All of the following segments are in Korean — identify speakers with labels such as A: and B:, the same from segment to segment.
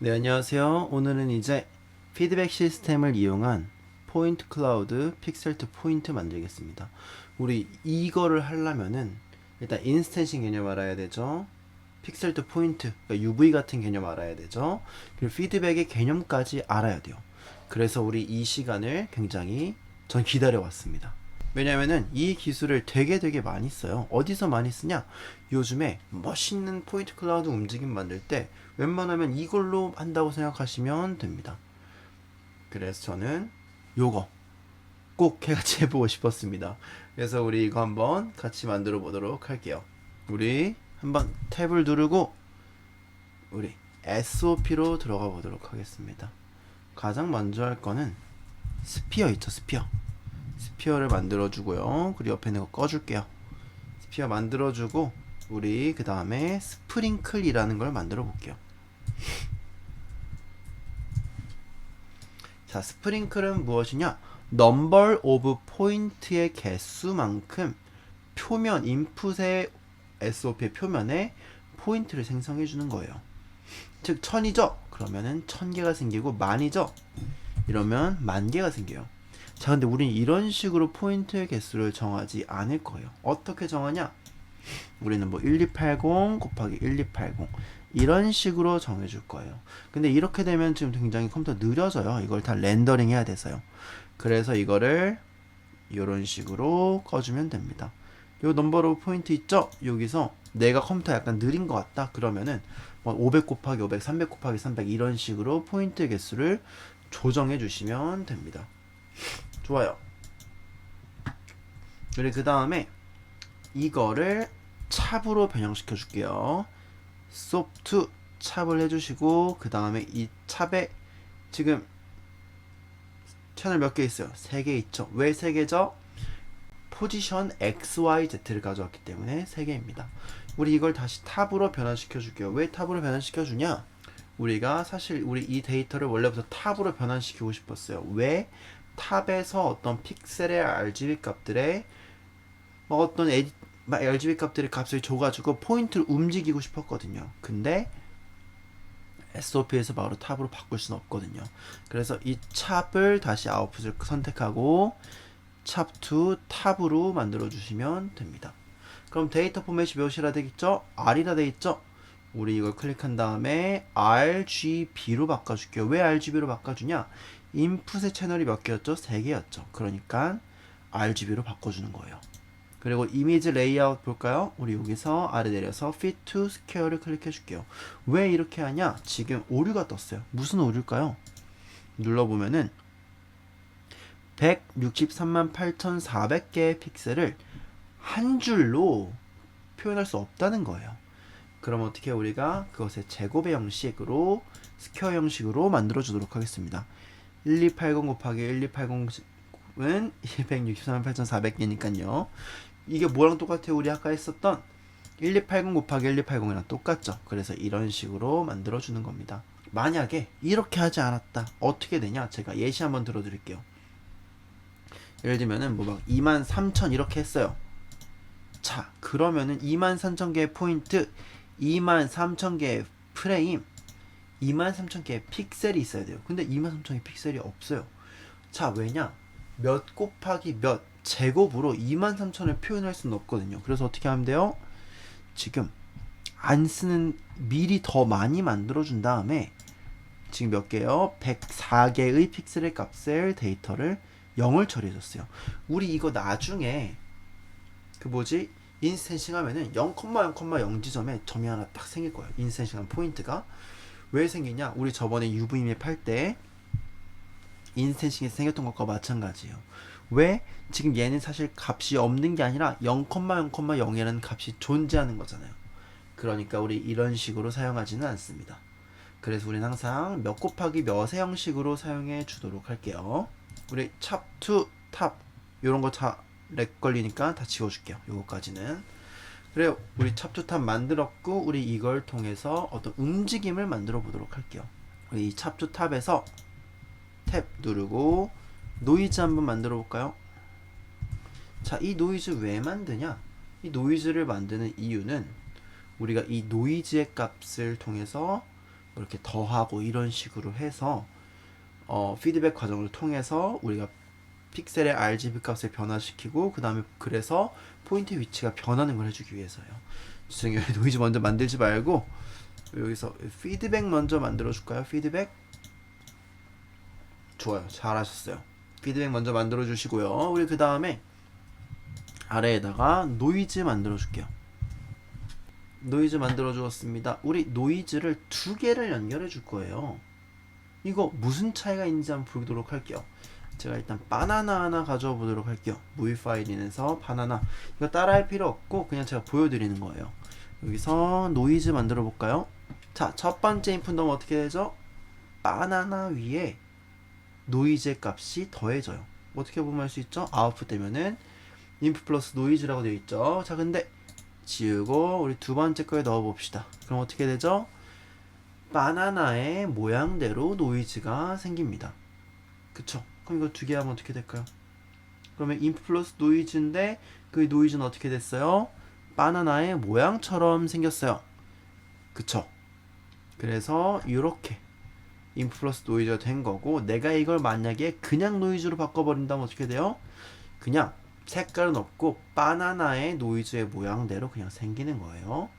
A: 네, 안녕하세요. 오늘은 이제 피드백 시스템을 이용한 포인트 클라우드 픽셀 투 포인트 만들겠습니다. 우리 이거를 하려면은 일단 인스텐싱 개념 알아야 되죠. 픽셀 투 포인트, 그러니까 UV 같은 개념 알아야 되죠. 그리고 피드백의 개념까지 알아야 돼요. 그래서 우리 이 시간을 굉장히 전 기다려왔습니다. 왜냐면은 이 기술을 되게 많이 써요. 어디서 많이 쓰냐? 요즘에 멋있는 포인트 클라우드 움직임 만들 때 웬만하면 이걸로 한다고 생각하시면 됩니다. 그래서 저는 요거 꼭 같이 해보고 싶었습니다. 그래서 우리 이거 한번 같이 만들어 보도록 할게요. 우리 한번 탭을 누르고 우리 SOP로 들어가 보도록 하겠습니다. 가장 먼저 할 거는 스피어 있죠, 스피어. 스피어를 만들어주고요. 그리고 옆에 있는 거 꺼줄게요. 스피어 만들어주고 우리 그 다음에 스프링클이라는 걸 만들어 볼게요. 자, 스프링클은 무엇이냐? 넘버 오브 포인트의 개수만큼 표면 인풋의 SOP의 표면에 포인트를 생성해 주는 거예요. 즉 1000이죠? 그러면은 1000개가 생기고 만이죠? 이러면 10,000개가 생겨요. 자, 근데 우린 이런 식으로 포인트의 개수를 정하지 않을 거예요. 어떻게 정하냐? 우리는 뭐 1280 곱하기 1280 이런 식으로 정해줄 거예요. 근데 이렇게 되면 지금 굉장히 컴퓨터 느려져요. 이걸 다 렌더링 해야 돼서요. 그래서 이거를 이런 식으로 꺼주면 됩니다. 요 넘버 오브 포인트 있죠? 여기서 내가 컴퓨터 약간 느린 것 같다 그러면은 뭐 500 곱하기 500, 300 곱하기 300 이런 식으로 포인트 개수를 조정해 주시면 됩니다. 좋아요. 그리고 그 다음에 이거를 찹으로 변형시켜 줄게요. 소프트 찹을 해주시고 그 다음에 이 찹에 지금 채널 몇 개 있어요? 3개 있죠. 왜 3개죠? 포지션 XYZ를 가져왔기 때문에 3개입니다. 우리 이걸 다시 탑으로 변환시켜 줄게요. 왜 탑으로 변환시켜 주냐? 우리가 사실 우리 이 데이터를 원래부터 탑으로 변환시키고 싶었어요. 왜? 탑에서 어떤 픽셀의 RGB 값들의 어떤 RGB 값들의 값을 줘가지고 포인트를 움직이고 싶었거든요. 근데 SOP에서 바로 탑으로 바꿀 수는 없거든요. 그래서 이 찹을 다시 아웃풋을 선택하고 찹2 탑으로 만들어 주시면 됩니다. 그럼 데이터 포맷이 몇이라 되겠죠? R이라 되겠죠? 우리 이걸 클릭한 다음에 RGB로 바꿔줄게요. 왜 RGB로 바꿔주냐? 인풋의 채널이 몇 개였죠? 3개였죠. 그러니까 RGB로 바꿔주는 거예요. 그리고 이미지 레이아웃 볼까요? 우리 여기서 아래 내려서 Fit to Square를 클릭해 줄게요. 왜 이렇게 하냐? 지금 오류가 떴어요. 무슨 오류일까요? 눌러보면은 163만 8,400개의 픽셀을 한 줄로 표현할 수 없다는 거예요. 그럼 어떻게 우리가 그것의 제곱의 형식으로 스퀘어 형식으로 만들어 주도록 하겠습니다. 1280 곱하기 1280은 263만 8,400개니까요. 이게 뭐랑 똑같아요? 우리 아까 했었던 1280 곱하기 1280이랑 똑같죠. 그래서 이런 식으로 만들어 주는 겁니다. 만약에 이렇게 하지 않았다. 어떻게 되냐? 제가 예시 한번 들어 드릴게요. 예를 들면은 뭐 막 23,000 이렇게 했어요. 자, 그러면은 23,000개의 포인트, 23,000개의 프레임, 23,000개의 픽셀이 있어야 돼요. 근데 23,000개의 픽셀이 없어요. 자, 왜냐? 몇 곱하기 몇 제곱으로 23,000을 표현할 수는 없거든요. 그래서 어떻게 하면 돼요? 지금 안 쓰는 미리 더 많이 만들어 준 다음에 지금 몇 개요? 104개의 픽셀의 값을 데이터를 0을 처리해줬어요. 우리 이거 나중에 그 뭐지? 인스텐싱 하면은 0,0,0 지점에 점이 하나 딱 생길 거예요. 인스텐싱한 포인트가 왜 생기냐? 우리 저번에 UV맵 할 때 인스텐싱에서 생겼던 것과 마찬가지예요. 왜? 지금 얘는 사실 값이 없는 게 아니라 0,0,0이라는 값이 존재하는 거잖아요. 그러니까 우리 이런 식으로 사용하지는 않습니다. 그래서 우리는 항상 몇 곱하기 몇의 형식으로 사용해 주도록 할게요. 우리 찹2 탑 이런 거 다 렉 걸리니까 다 지워줄게요. 요거까지는. 그래, 우리 찹2 탑 만들었고 우리 이걸 통해서 어떤 움직임을 만들어 보도록 할게요. 우리 이 찹2 탑에서 탭 누르고 노이즈 한번 만들어 볼까요? 자, 이 노이즈 왜 만드냐? 이 노이즈를 만드는 이유는 우리가 이 노이즈의 값을 통해서 뭐 이렇게 더하고 이런 식으로 해서 피드백 과정을 통해서 우리가 픽셀의 RGB 값을 변화시키고 그 다음에 그래서 포인트 위치가 변하는 걸 해주기 위해서요. 죄송해요. 노이즈 먼저 만들지 말고 여기서 피드백 먼저 만들어 줄까요? 피드백. 좋아요. 잘하셨어요. 피드백 먼저 만들어 주시고요. 우리 그 다음에 아래에다가 노이즈 만들어 줄게요. 노이즈 만들어 주었습니다. 우리 노이즈를 두 개를 연결해 줄 거예요. 이거 무슨 차이가 있는지 한번 보도록 할게요. 제가 일단 바나나 하나 가져와 보도록 할게요. 무비 파일인에서 바나나. 이거 따라할 필요 없고 그냥 제가 보여드리는 거예요. 여기서 노이즈 만들어 볼까요? 자, 첫 번째 인풋 넣으면 어떻게 되죠? 바나나 위에 노이즈의 값이 더해져요. 어떻게 보면 할 수 있죠? 아웃풋 되면은 인풋 플러스 노이즈라고 되어 있죠. 자, 근데 지우고 우리 두 번째 거에 넣어 봅시다. 그럼 어떻게 되죠? 바나나의 모양대로 노이즈가 생깁니다. 그쵸? 그럼 이거 두 개 하면 어떻게 될까요? 그러면 인풋 플러스 노이즈인데 그 노이즈는 어떻게 됐어요? 바나나의 모양처럼 생겼어요. 그쵸? 그래서 이렇게 인풋 플러스 노이즈가 된 거고, 내가 이걸 만약에 그냥 노이즈로 바꿔버린다면 어떻게 돼요? 그냥 색깔은 없고 바나나의 노이즈의 모양대로 그냥 생기는 거예요.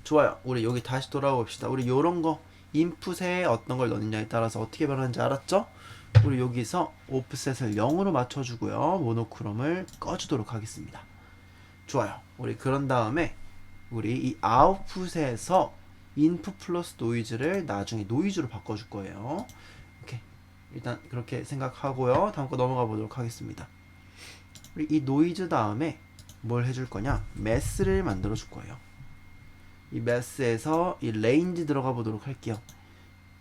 A: 좋아요. 우리 여기 다시 돌아가 봅시다. 우리 요런 거 인풋에 어떤 걸 넣느냐에 따라서 어떻게 변하는지 알았죠? 우리 여기서 오프셋을 0으로 맞춰주고요. 모노크롬을 꺼주도록 하겠습니다. 좋아요. 우리 그런 다음에 우리 이 아웃풋에서 인풋 플러스 노이즈를 나중에 노이즈로 바꿔줄 거예요. 오케이. 일단 그렇게 생각하고요. 다음 거 넘어가 보도록 하겠습니다. 우리 이 노이즈 다음에 뭘 해줄 거냐? 매스를 만들어 줄 거예요. 이 매스에서 이 레인지 들어가 보도록 할게요.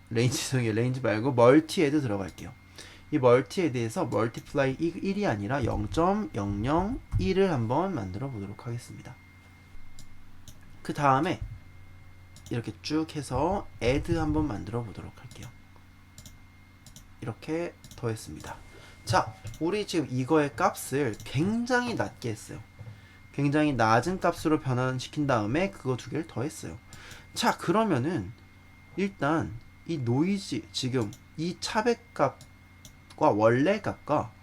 A: 레인지 말고 멀티에도 들어갈게요. 이 멀티에 대해서 멀티플라이 1이 아니라 0.001을 한번 만들어 보도록 하겠습니다. 그 다음에 이렇게 쭉 해서 add 한번 만들어 보도록 할게요. 이렇게 더했습니다. 자, 우리 지금 이거의 값을 굉장히 낮게 했어요. 굉장히 낮은 값으로 변환시킨 다음에 그거 두 개를 더했어요. 자, 그러면은 일단 이 노이즈, 지금 이 차백값과 원래 값과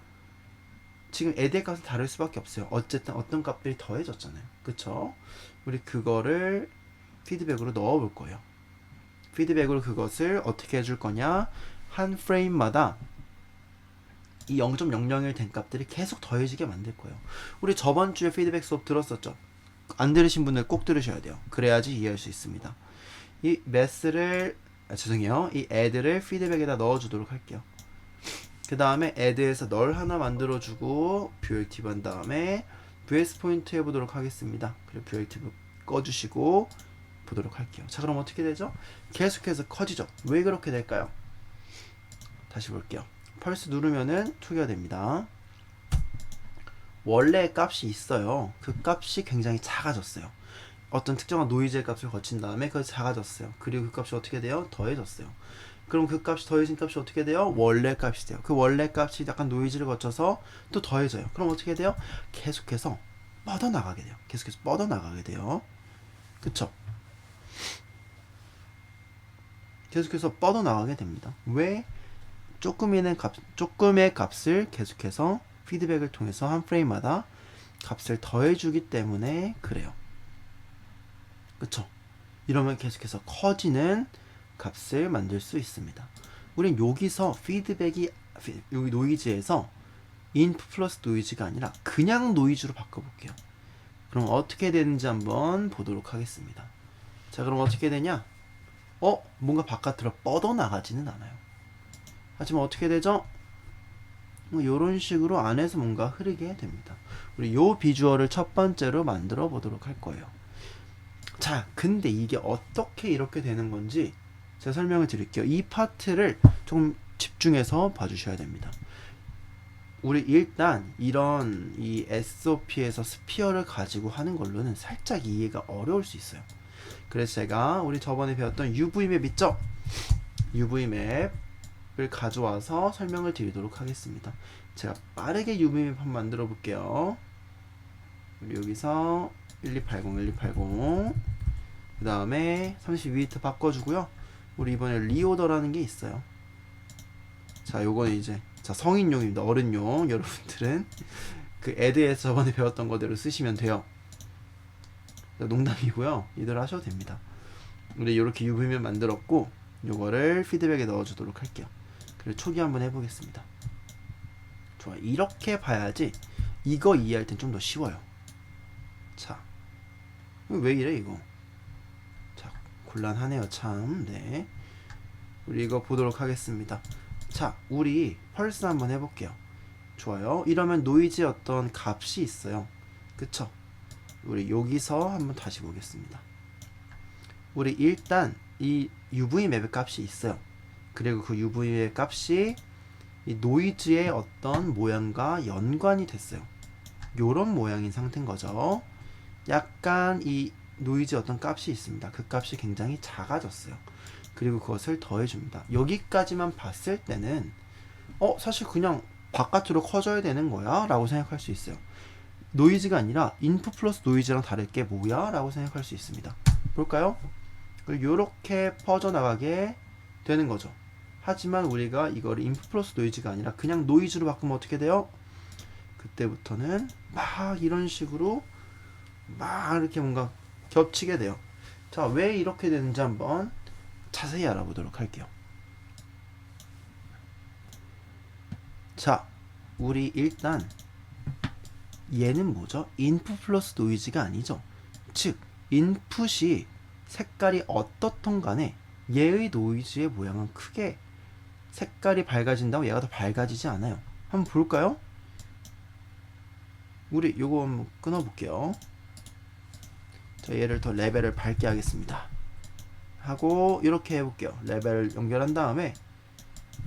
A: 지금 add의 값은 다를 수밖에 없어요. 어쨌든 어떤 값들이 더해졌잖아요. 그쵸? 우리 그거를 피드백으로 넣어 볼 거예요. 피드백으로 그것을 어떻게 해줄 거냐? 한 프레임마다 이 0.001 된 값들이 계속 더해지게 만들 거예요. 우리 저번 주에 피드백 수업 들었었죠? 안 들으신 분들 꼭 들으셔야 돼요. 그래야지 이해할 수 있습니다. 이 매스를 죄송해요. 이 add를 피드백에다 넣어주도록 할게요. 그 다음에 add에서 널 하나 만들어주고 뷰액티브 한 다음에 vs 포인트 해보도록 하겠습니다. 그리고 뷰액티브 꺼주시고 보도록 할게요. 자, 그럼 어떻게 되죠? 계속해서 커지죠. 왜 그렇게 될까요? 다시 볼게요. 펄스 누르면은 투기가 됩니다. 원래 값이 있어요. 그 값이 굉장히 작아졌어요. 어떤 특정한 노이즈의 값을 거친 다음에 그것이 작아졌어요. 그리고 그 값이 어떻게 돼요? 더해졌어요. 그럼 그 값이 더해진 값이 어떻게 돼요? 원래 값이 돼요. 그 원래 값이 약간 노이즈를 거쳐서 또 더해져요. 그럼 어떻게 돼요? 계속해서 뻗어나가게 돼요. 계속해서 뻗어나가게 돼요. 그쵸? 계속해서 뻗어나가게 됩니다. 왜? 조금의 값을 계속해서 피드백을 통해서 한 프레임마다 값을 더해주기 때문에 그래요. 그쵸? 이러면 계속해서 커지는 값을 만들 수 있습니다. 우린 여기서 피드백이 여기 노이즈에서 인풋 플러스 노이즈가 아니라 그냥 노이즈로 바꿔볼게요. 그럼 어떻게 되는지 한번 보도록 하겠습니다. 자, 그럼 어떻게 되냐? 뭔가 바깥으로 뻗어나가지는 않아요. 하지만 어떻게 되죠? 이런 식으로 안에서 뭔가 흐르게 됩니다. 우리 요 비주얼을 첫 번째로 만들어 보도록 할 거예요. 자, 근데 이게 어떻게 이렇게 되는 건지 제가 설명을 드릴게요. 이 파트를 좀 집중해서 봐주셔야 됩니다. 우리 일단 이런 이 SOP에서 스피어를 가지고 하는 걸로는 살짝 이해가 어려울 수 있어요. 그래서 제가 우리 저번에 배웠던 UV맵 있죠? UV맵을 가져와서 설명을 드리도록 하겠습니다. 제가 빠르게 UV맵 한번 만들어 볼게요. 우리 여기서 1280 그 다음에 32비트 바꿔주고요. 우리 이번에 리오더라는 게 있어요. 자, 요거는 이제 자 성인용입니다. 어른용. 여러분들은 그 애드에서 저번에 배웠던 거대로 쓰시면 돼요. 농담이고요. 이대로 하셔도 됩니다. 우리 이렇게 UV면 만들었고 요거를 피드백에 넣어주도록 할게요. 그리고 초기 한번 해보겠습니다. 좋아, 이렇게 봐야지 이거 이해할 땐 좀 더 쉬워요. 자, 왜 이래 이거? 자, 곤란하네요 참. 네, 우리 이거 보도록 하겠습니다. 자, 우리 펄스 한번 해볼게요. 좋아요. 이러면 노이즈의 어떤 값이 있어요. 그쵸? 우리 여기서 한번 다시 보겠습니다. 우리 일단 이 UV 맵의 값이 있어요. 그리고 그 UV의 값이 이 노이즈의 어떤 모양과 연관이 됐어요. 요런 모양인 상태인 거죠. 약간 이 노이즈 어떤 값이 있습니다. 그 값이 굉장히 작아졌어요. 그리고 그것을 더해줍니다. 여기까지만 봤을 때는 사실 그냥 바깥으로 커져야 되는 거야 라고 생각할 수 있어요. 노이즈가 아니라 인풋 플러스 노이즈랑 다를 게 뭐야 라고 생각할 수 있습니다. 볼까요? 요렇게 퍼져나가게 되는 거죠. 하지만 우리가 이거를 인풋 플러스 노이즈가 아니라 그냥 노이즈로 바꾸면 어떻게 돼요? 그때부터는 막 이런 식으로 막 이렇게 뭔가 겹치게 돼요. 자, 왜 이렇게 되는지 한번 자세히 알아보도록 할게요. 자, 우리 일단 얘는 뭐죠? 인풋 플러스 노이즈가 아니죠. 즉 인풋이 색깔이 어떻든 간에 얘의 노이즈의 모양은 크게 색깔이 밝아진다고 얘가 더 밝아지지 않아요. 한번 볼까요? 우리 요거 한번 끊어볼게요. 자, 얘를 더 레벨을 밝게 하겠습니다. 하고 이렇게 해볼게요. 레벨을 연결한 다음에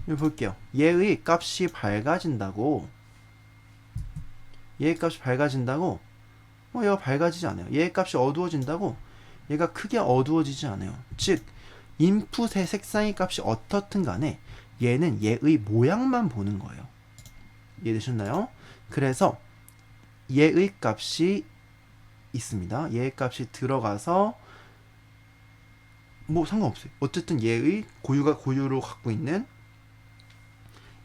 A: 여기 볼게요. 얘의 값이 밝아진다고 얘의 값이 밝아진다고 얘가 밝아지지 않아요. 얘의 값이 어두워진다고 얘가 크게 어두워지지 않아요. 즉 인풋의 색상의 값이 어떻든 간에 얘는 얘의 모양만 보는 거예요. 이해되셨나요? 그래서 얘의 값이 있습니다. 얘의 값이 들어가서 뭐 상관없어요. 어쨌든 얘의 고유로 갖고 있는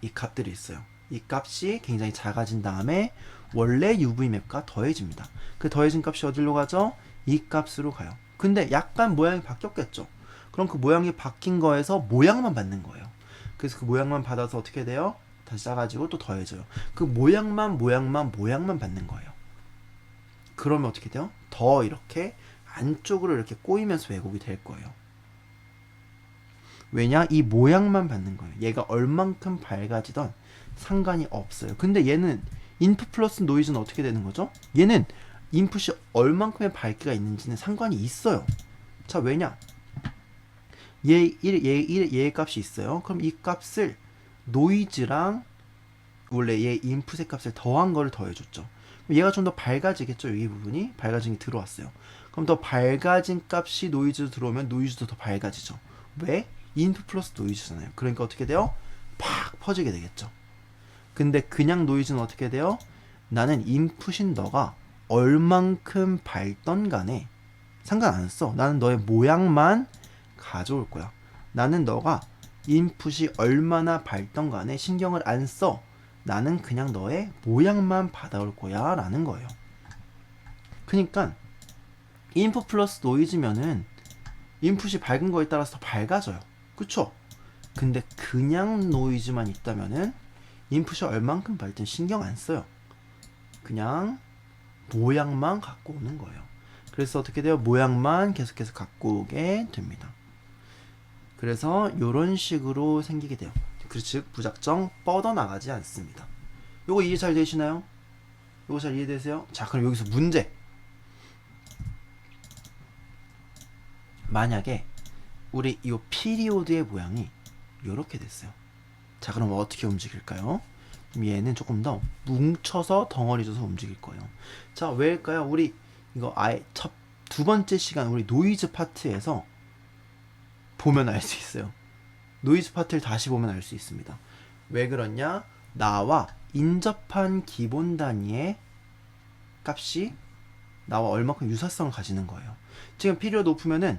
A: 이 값들이 있어요. 이 값이 굉장히 작아진 다음에 원래 UV 맵과 더해집니다. 그 더해진 값이 어디로 가죠? 이 값으로 가요. 근데 약간 모양이 바뀌었겠죠. 그럼 그 모양이 바뀐 거에서 모양만 받는 거예요. 그래서 그 모양만 받아서 어떻게 돼요? 다시 짜가지고 또 더해져요. 그 모양만 받는 거예요. 그러면 어떻게 돼요? 더 이렇게 안쪽으로 이렇게 꼬이면서 왜곡이 될 거예요. 왜냐? 이 모양만 받는 거예요. 얘가 얼만큼 밝아지던 상관이 없어요. 근데 얘는 인풋 플러스 노이즈는 어떻게 되는 거죠? 얘는 인풋이 얼만큼의 밝기가 있는지는 상관이 있어요. 자, 왜냐? 얘의 값이 있어요. 그럼 이 값을 노이즈랑 원래 얘 인풋의 값을 더한 거를 더해줬죠. 얘가 좀 더 밝아지겠죠. 이 부분이 밝아진 게 들어왔어요. 그럼 더 밝아진 값이 노이즈로 들어오면 노이즈도 더 밝아지죠. 왜? 인풋 플러스 노이즈잖아요. 그러니까 어떻게 돼요? 팍 퍼지게 되겠죠. 근데 그냥 노이즈는 어떻게 돼요? 나는 인풋인 너가 얼만큼 밝던 간에 상관 안 써. 나는 너의 모양만 가져올 거야. 나는 너가 인풋이 얼마나 밝던 간에 신경을 안 써. 나는 그냥 너의 모양만 받아올 거야 라는 거예요. 그러니까 인풋 플러스 노이즈면은 인풋이 밝은 거에 따라서 더 밝아져요. 그쵸? 근데 그냥 노이즈만 있다면은 인풋이 얼만큼 밝든 신경 안 써요. 그냥 모양만 갖고 오는 거예요. 그래서 어떻게 돼요? 모양만 계속해서 갖고 오게 됩니다. 그래서 이런 식으로 생기게 돼요. 즉 무작정 뻗어나가지 않습니다. 요거 이해 잘 되시나요? 요거 잘 이해되세요? 자, 그럼 여기서 문제. 만약에 우리 이 피리오드의 모양이 이렇게 됐어요. 자, 그럼 어떻게 움직일까요? 얘는 조금 더 뭉쳐서 덩어리 져서 움직일 거예요. 자, 왜일까요? 우리 이거 아예 두 번째 시간 우리 노이즈 파트에서 보면 알 수 있어요. 노이즈 파트를 다시 보면 알 수 있습니다. 왜 그러냐? 나와 인접한 기본 단위의 값이 나와 얼마큼 유사성을 가지는 거예요. 지금 피리어드 높으면은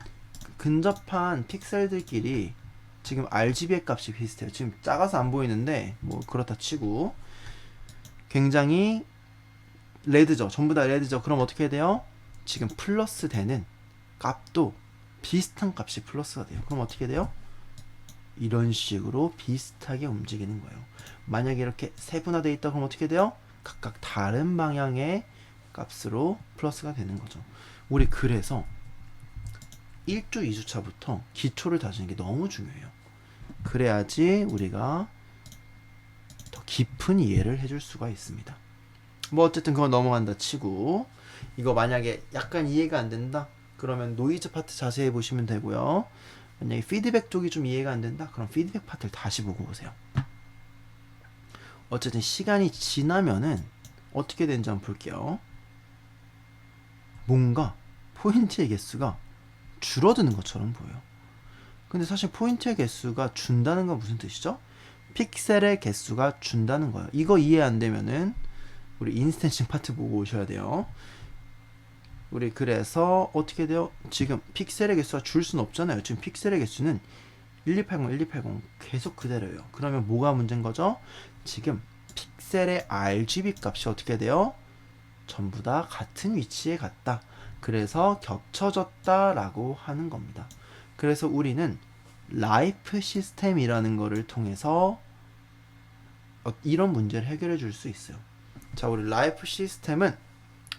A: 근접한 픽셀들끼리 지금 RGB의 값이 비슷해요. 지금 작아서 안 보이는데 뭐 그렇다 치고 굉장히 레드죠. 전부 다 레드죠. 그럼 어떻게 해야 돼요? 지금 플러스 되는 값도 비슷한 값이 플러스가 돼요. 그럼 어떻게 돼요? 이런 식으로 비슷하게 움직이는 거예요. 만약에 이렇게 세분화되어 있다 그럼 어떻게 돼요? 각각 다른 방향의 값으로 플러스가 되는 거죠. 우리 그래서 1주, 2주차부터 기초를 다지는 게 너무 중요해요. 그래야지 우리가 더 깊은 이해를 해줄 수가 있습니다. 뭐 어쨌든 그건 넘어간다 치고 이거 만약에 약간 이해가 안 된다? 그러면 노이즈 파트 자세히 보시면 되고요. 만약에 피드백 쪽이 좀 이해가 안 된다? 그럼 피드백 파트를 다시 보고 오세요. 어쨌든 시간이 지나면은 어떻게 되는지 한번 볼게요. 뭔가 포인트의 개수가 줄어드는 것처럼 보여요. 근데 사실 포인트의 개수가 준다는 건 무슨 뜻이죠? 픽셀의 개수가 준다는 거예요. 이거 이해 안 되면은 우리 인스텐싱 파트 보고 오셔야 돼요. 우리 그래서 어떻게 돼요? 지금 픽셀의 개수가 줄 수는 없잖아요. 지금 픽셀의 개수는 1280, 1280 계속 그대로예요. 그러면 뭐가 문제인 거죠? 지금 픽셀의 RGB 값이 어떻게 돼요? 전부 다 같은 위치에 갔다. 그래서 겹쳐졌다 라고 하는 겁니다. 그래서 우리는 라이프 시스템이라는 거를 통해서 이런 문제를 해결해 줄 수 있어요. 자, 우리 라이프 시스템은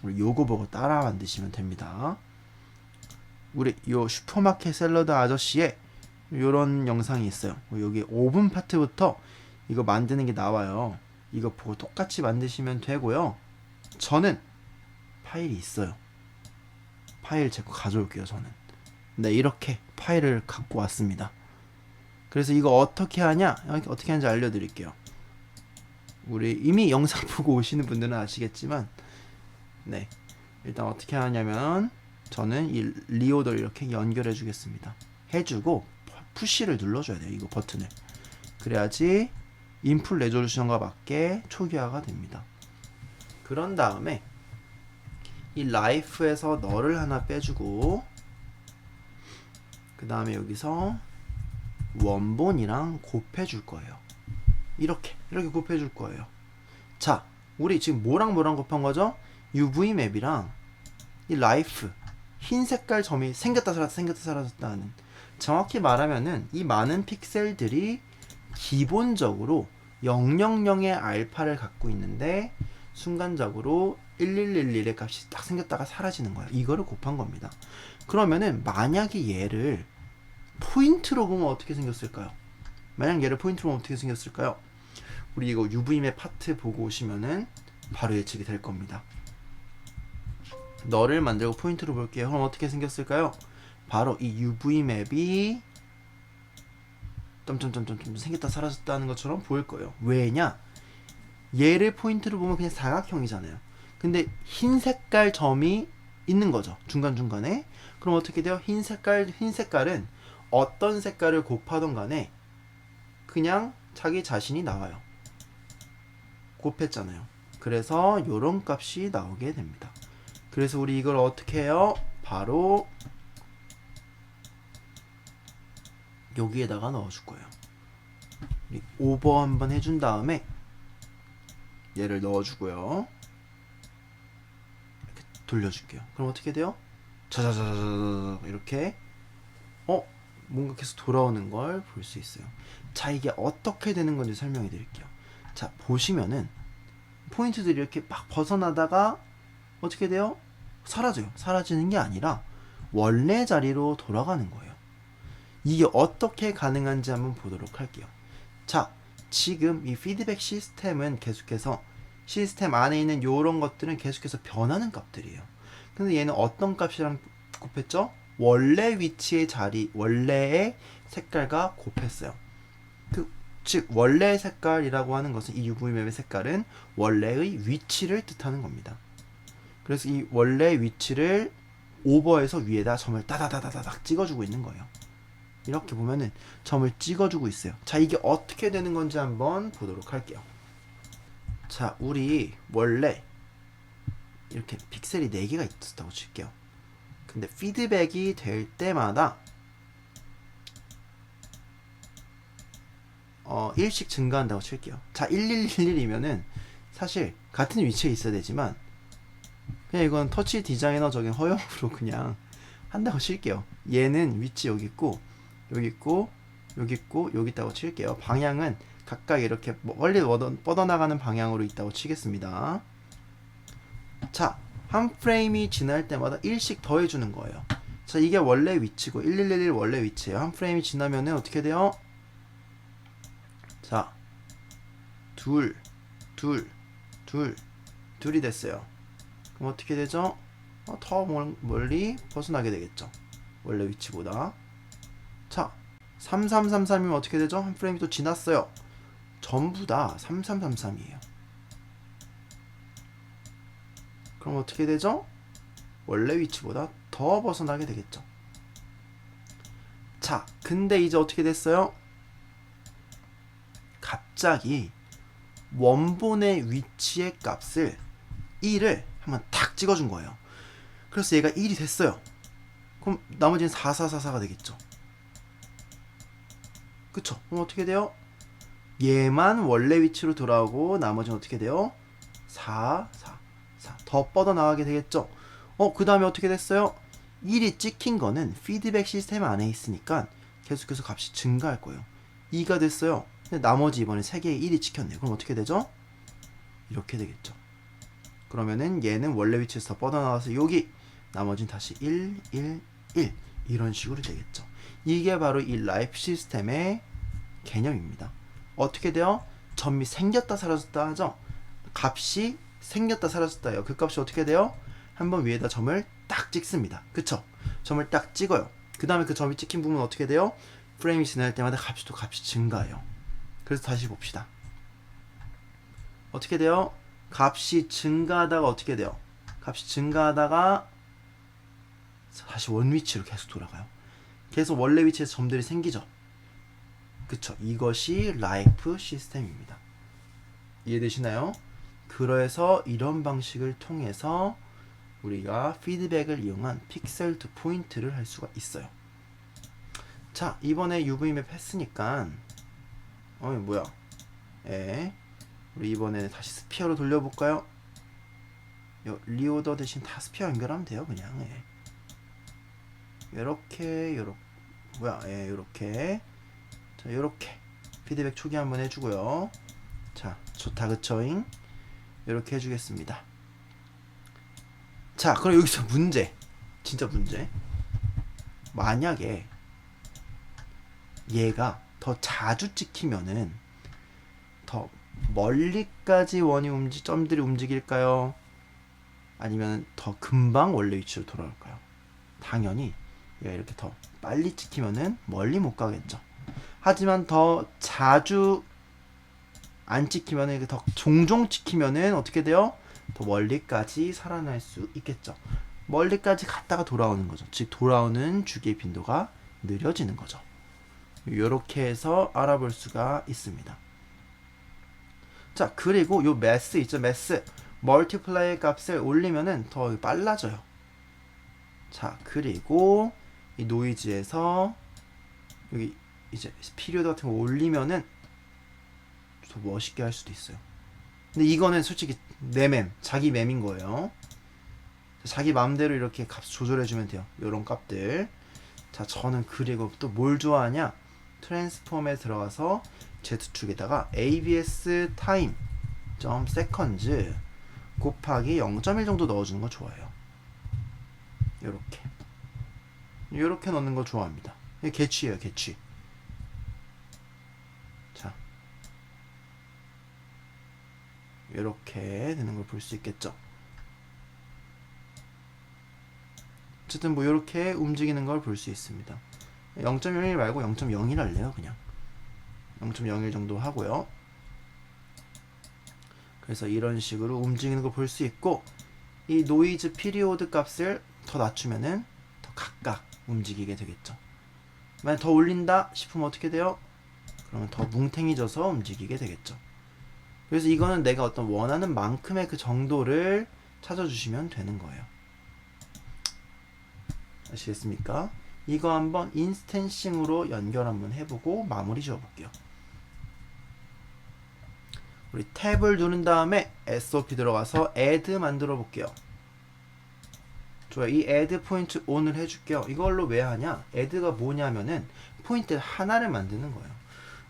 A: 우리 요거 보고 따라 만드시면 됩니다. 우리 요 슈퍼마켓 샐러드 아저씨의 요런 영상이 있어요. 여기 5분 파트부터 이거 만드는 게 나와요. 이거 보고 똑같이 만드시면 되고요. 저는 파일이 있어요. 파일 제거 가져올게요. 저는. 네, 이렇게 파일을 갖고 왔습니다. 그래서 이거 어떻게 하냐? 어떻게 하는지 알려드릴게요. 우리 이미 영상 보고 오시는 분들은 아시겠지만, 네, 일단 어떻게 하냐면 저는 이 리오더를 이렇게 연결해 주겠습니다. 해주고 푸시를 눌러줘야 돼요. 이거 버튼을. 그래야지 인풋 레졸루션과 맞게 초기화가 됩니다. 그런 다음에 이 라이프에서 너를 하나 빼주고 그 다음에 여기서 원본이랑 곱해줄 거예요. 이렇게 곱해줄 거예요. 자, 우리 지금 뭐랑 곱한 거죠? UV 맵이랑 이 라이프 흰 색깔 점이 생겼다 사라졌다 하는, 정확히 말하면은 이 많은 픽셀들이 기본적으로 000의 알파를 갖고 있는데 순간적으로 1111의 값이 딱 생겼다가 사라지는 거예요. 이거를 곱한 겁니다. 그러면은 만약에 얘를 포인트로 보면 어떻게 생겼을까요? 만약 얘를 포인트로 보면 어떻게 생겼을까요? 우리 이거 UV맵 파트 보고 오시면은 바로 예측이 될 겁니다. 너를 만들고 포인트로 볼게요. 그럼 어떻게 생겼을까요? 바로 이 UV맵이 점점점점 생겼다 사라졌다는 것처럼 보일 거예요. 왜냐? 얘를 포인트로 보면 그냥 사각형이잖아요. 근데 흰 색깔 점이 있는 거죠. 중간중간에. 그럼 어떻게 돼요? 흰 색깔은 어떤 색깔을 곱하던 간에 그냥 자기 자신이 나와요. 곱했잖아요. 그래서 요런 값이 나오게 됩니다. 그래서 우리 이걸 어떻게 해요? 바로 여기에다가 넣어줄 거예요. 오버 한번 해준 다음에 얘를 넣어주고요. 이렇게 돌려줄게요. 그럼 어떻게 돼요? 자자자자자 이렇게 뭔가 계속 돌아오는 걸 볼 수 있어요. 자, 이게 어떻게 되는 건지 설명해 드릴게요. 자, 보시면은 포인트들이 이렇게 막 벗어나다가 어떻게 돼요? 사라져요. 사라지는 게 아니라 원래 자리로 돌아가는 거예요. 이게 어떻게 가능한지 한번 보도록 할게요. 자, 지금 이 피드백 시스템은 계속해서 시스템 안에 있는 요런 것들은 계속해서 변하는 값들이에요. 근데 얘는 어떤 값이랑 곱했죠? 원래 위치의 자리, 원래의 색깔과 곱했어요. 즉 원래의 색깔이라고 하는 것은 이 UV맵의 색깔은 원래의 위치를 뜻하는 겁니다. 그래서 이 원래의 위치를 오버해서 위에다 점을 따다다다닥 찍어주고 있는 거예요. 이렇게 보면은 점을 찍어주고 있어요. 자, 이게 어떻게 되는 건지 한번 보도록 할게요. 자, 우리 원래 이렇게 픽셀이 4개가 있었다고 칠게요. 근데 피드백이 될 때마다 1씩 증가한다고 칠게요. 자, 1111이면은 사실 같은 위치에 있어야 되지만 그냥 이건 터치 디자이너적인 허용으로 그냥 한다고 칠게요. 얘는 위치 여기 있고 여기 있고 여기 있고 여기 있다고 칠게요. 방향은 각각 이렇게 멀리 뻗어나가는 방향으로 있다고 치겠습니다. 자, 한 프레임이 지날 때마다 1씩 더해주는 거예요. 자, 이게 원래 위치고 1111 원래 위치예요. 한 프레임이 지나면은 어떻게 돼요? 자, 둘이 됐어요. 그럼 어떻게 되죠? 더 멀리 벗어나게 되겠죠. 원래 위치보다. 자, 3333이면 어떻게 되죠? 한 프레임이 또 지났어요. 전부 다 3333이에요. 그럼 어떻게 되죠? 원래 위치보다 더 벗어나게 되겠죠. 자, 근데 이제 어떻게 됐어요? 갑자기 원본의 위치의 값을 1을 한번 탁 찍어준 거예요. 그래서 얘가 1이 됐어요. 그럼 나머지는 4444가 되겠죠. 그쵸? 그럼 어떻게 돼요? 얘만 원래 위치로 돌아오고 나머지는 어떻게 돼요? 4, 4, 4. 더 뻗어나가게 되겠죠? 그 다음에 어떻게 됐어요? 1이 찍힌 거는 피드백 시스템 안에 있으니까 계속해서 값이 증가할 거예요. 2가 됐어요. 근데 나머지 이번에 3개의 1이 찍혔네요. 그럼 어떻게 되죠? 이렇게 되겠죠. 그러면은 얘는 원래 위치에서 더 뻗어나와서 여기, 나머지는 다시 1, 1, 1 이런 식으로 되겠죠. 이게 바로 이 라이프 시스템의 개념입니다. 어떻게 돼요? 점이 생겼다 사라졌다 하죠? 값이 생겼다 사라졌다 해요. 그 값이 어떻게 돼요? 한번 위에다 점을 딱 찍습니다. 그쵸? 점을 딱 찍어요. 그 다음에 그 점이 찍힌 부분은 어떻게 돼요? 프레임이 지날 때마다 값이 증가해요. 그래서 다시 봅시다. 어떻게 돼요? 값이 증가하다가 어떻게 돼요? 값이 증가하다가 다시 원 위치로 계속 돌아가요. 계속 원래 위치에서 점들이 생기죠. 그쵸? 이것이 라이프 시스템입니다. 이해되시나요? 그래서 이런 방식을 통해서 우리가 피드백을 이용한 픽셀 투 포인트를 할 수가 있어요. 자, 이번에 UV맵 했으니까 뭐야? 우리 이번에는 다시 스피어로 돌려볼까요? 리오더 대신 다 스피어 연결하면 돼요. 그냥 요렇게 요렇게 자, 요렇게 피드백 초기 한번 해주고요. 자, 좋다 그쳐잉? 요렇게 해주겠습니다. 자, 그럼 여기서 문제, 진짜 문제. 만약에 얘가 더 자주 찍히면은 더 멀리까지 점들이 움직일까요? 아니면 더 금방 원래 위치로 돌아올까요? 당연히 얘가 이렇게 더 빨리 찍히면은 멀리 못 가겠죠. 하지만 더 자주 안 찍히면은, 더 종종 찍히면은 어떻게 돼요? 더 멀리까지 살아날 수 있겠죠. 멀리까지 갔다가 돌아오는 거죠. 즉 돌아오는 주기의 빈도가 느려지는 거죠. 이렇게 해서 알아볼 수가 있습니다. 자, 그리고 요 매스 있죠. 매스 멀티플라이 값을 올리면은 더 빨라져요. 자, 그리고 이 노이즈에서 여기 이제 피리오드 같은 거 올리면은 더 멋있게 할 수도 있어요. 근데 이거는 솔직히 내 맴, 자기 맴인 거예요. 자기 마음대로 이렇게 값 조절해주면 돼요. 요런 값들. 자, 저는 그리고 또 뭘 좋아하냐? 트랜스폼에 들어가서 Z축에다가 ABS 타임 점 세컨즈 곱하기 0.1 정도 넣어주는 거 좋아해요. 요렇게 넣는 거 좋아합니다. 이게 개취예요, 개취. 자, 요렇게 되는 걸 볼 수 있겠죠. 어쨌든 뭐 요렇게 움직이는 걸 볼 수 있습니다. 0.01 말고 0.01 할래요. 그냥 0.01 정도 하고요. 그래서 이런 식으로 움직이는 걸 볼 수 있고, 이 노이즈 피리오드 값을 더 낮추면은 더 각각 움직이게 되겠죠. 만약 더 올린다 싶으면 어떻게 돼요? 그러면 더 뭉탱이져서 움직이게 되겠죠. 그래서 이거는 내가 어떤 원하는 만큼의 그 정도를 찾아주시면 되는 거예요. 아시겠습니까? 이거 한번 인스텐싱으로 연결 한번 해보고 마무리 지어볼게요. 우리 탭을 누른 다음에 SOP 들어가서 add 만들어 볼게요. 좋아요. 이 add 포인트 ON을 해줄게요. 이걸로 왜 하냐? add가 뭐냐면은 포인트 하나를 만드는 거예요.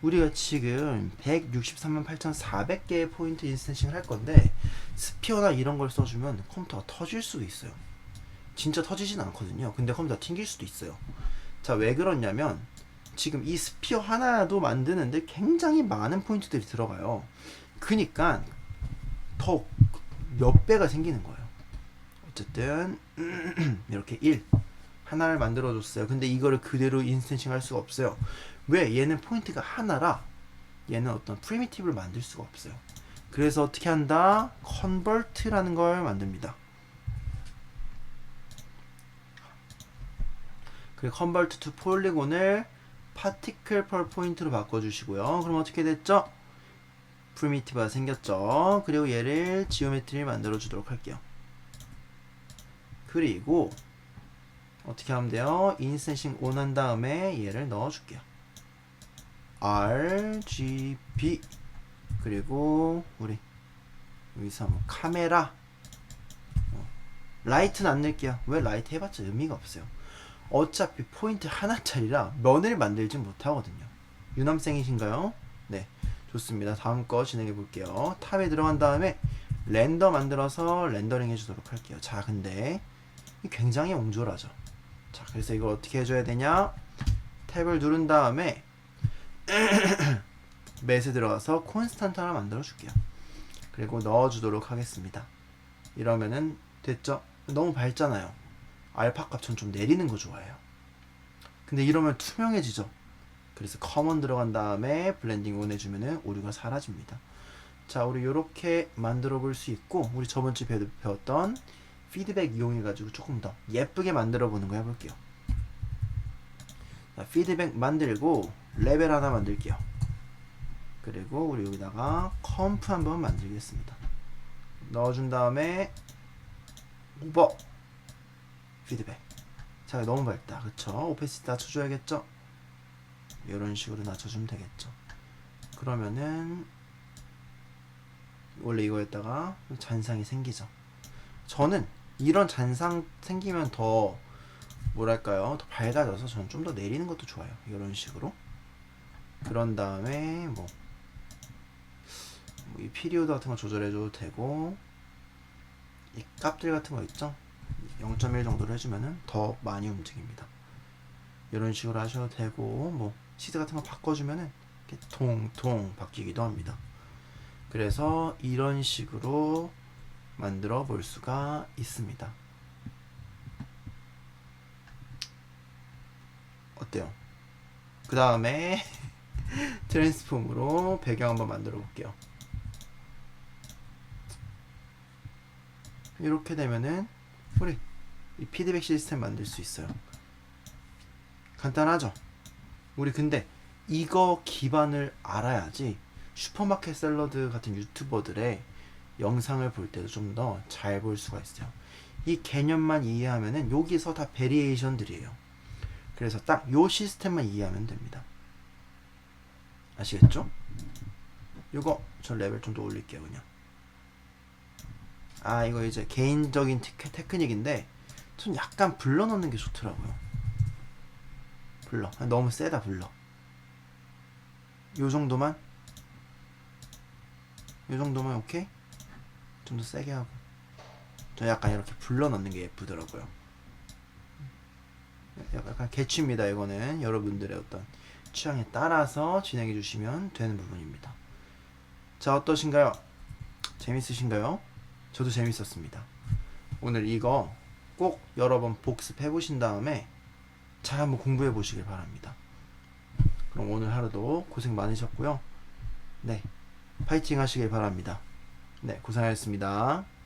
A: 우리가 지금 163만 8,400개의 포인트 인스텐싱을 할 건데 스피어나 이런 걸 써주면 컴퓨터가 터질 수도 있어요. 진짜 터지진 않거든요. 근데 컴퓨터가 튕길 수도 있어요. 자, 왜 그러냐면 지금 이 스피어 하나도 만드는데 굉장히 많은 포인트들이 들어가요. 그니까 더 몇 배가 생기는 거예요. 어쨌든 이렇게 1 하나를 만들어 줬어요. 근데 이거를 그대로 인스텐싱 할 수가 없어요. 왜? 얘는 포인트가 하나라 얘는 어떤 프리미티브를 만들 수가 없어요. 그래서 어떻게 한다? 컨버트라는 걸 만듭니다. 그리고 convert to polygon을 particle per point로 바꿔주시고요. 그럼 어떻게 됐죠? primitive가 생겼죠. 그리고 얘를 geometry를 만들어 주도록 할게요. 그리고 어떻게 하면 돼요? 인스텐싱 on 한 다음에 얘를 넣어줄게요. RGB 그리고 우리 여기서 뭐 카메라 라이트는 안 낼게요. 왜? 라이트 해봤자 의미가 없어요. 어차피 포인트 하나짜리라 면을 만들진 못하거든요. 유남생이신가요? 네, 좋습니다. 다음 거 진행해 볼게요. 탑에 들어간 다음에 렌더 만들어서 렌더링 해주도록 할게요. 자, 근데 굉장히 옹졸하죠. 자, 그래서 이걸 어떻게 해줘야 되냐? 탭을 누른 다음에 맷에 들어가서 콘스탄트 하나 만들어 줄게요. 그리고 넣어주도록 하겠습니다. 이러면은 됐죠? 너무 밝잖아요. 알파 값 전 좀 내리는 거 좋아해요. 근데 이러면 투명해지죠. 그래서 커먼 들어간 다음에 블렌딩 온 해주면은 오류가 사라집니다. 자, 우리 요렇게 만들어 볼 수 있고, 우리 저번주에 배웠던 피드백 이용해가지고 조금 더 예쁘게 만들어 보는 거 해볼게요. 자, 피드백 만들고 레벨 하나 만들게요. 그리고 우리 여기다가 컴프 한번 만들겠습니다. 넣어준 다음에 오버 피드백. 자, 너무 밝다. 그쵸? 오페시티 낮춰줘야겠죠? 이런 식으로 낮춰주면 되겠죠. 그러면은 원래 이거에다가 잔상이 생기죠. 저는 이런 잔상 생기면 더 뭐랄까요? 더 밝아져서 저는 좀 더 내리는 것도 좋아요. 이런 식으로. 그런 다음에 이 피리오드 같은 거 조절해줘도 되고, 이 값들 같은 거 있죠? 0.1 정도로 해주면은 더 많이 움직입니다. 이런 식으로 하셔도 되고, 시드 같은 거 바꿔주면은 이렇게 통통 바뀌기도 합니다. 그래서 이런 식으로 만들어 볼 수가 있습니다. 어때요? 그 다음에 트랜스폼으로 배경 한번 만들어 볼게요. 이렇게 되면은 우리 이 피드백 시스템 만들 수 있어요. 간단하죠? 우리 근데 이거 기반을 알아야지 슈퍼마켓 샐러드 같은 유튜버들의 영상을 볼 때도 좀 더 잘 볼 수가 있어요. 이 개념만 이해하면은 여기서 다 베리에이션들이에요. 그래서 딱 요 시스템만 이해하면 됩니다. 아시겠죠? 요거 저 레벨 좀 더 올릴게요. 그냥 이거 이제 개인적인 테크닉인데 전 약간 블러 넣는 게 좋더라고요. 블러 너무 세다. 블러 요 정도만 오케이? 좀 더 세게 하고. 저 약간 이렇게 블러 넣는 게 예쁘더라고요. 약간 개취입니다. 이거는 여러분들의 어떤 취향에 따라서 진행해 주시면 되는 부분입니다. 자, 어떠신가요? 재밌으신가요? 저도 재밌었습니다. 오늘 이거 꼭 여러 번 복습해 보신 다음에 잘 한번 공부해 보시길 바랍니다. 그럼 오늘 하루도 고생 많으셨고요. 네, 파이팅 하시길 바랍니다. 네, 고생하셨습니다.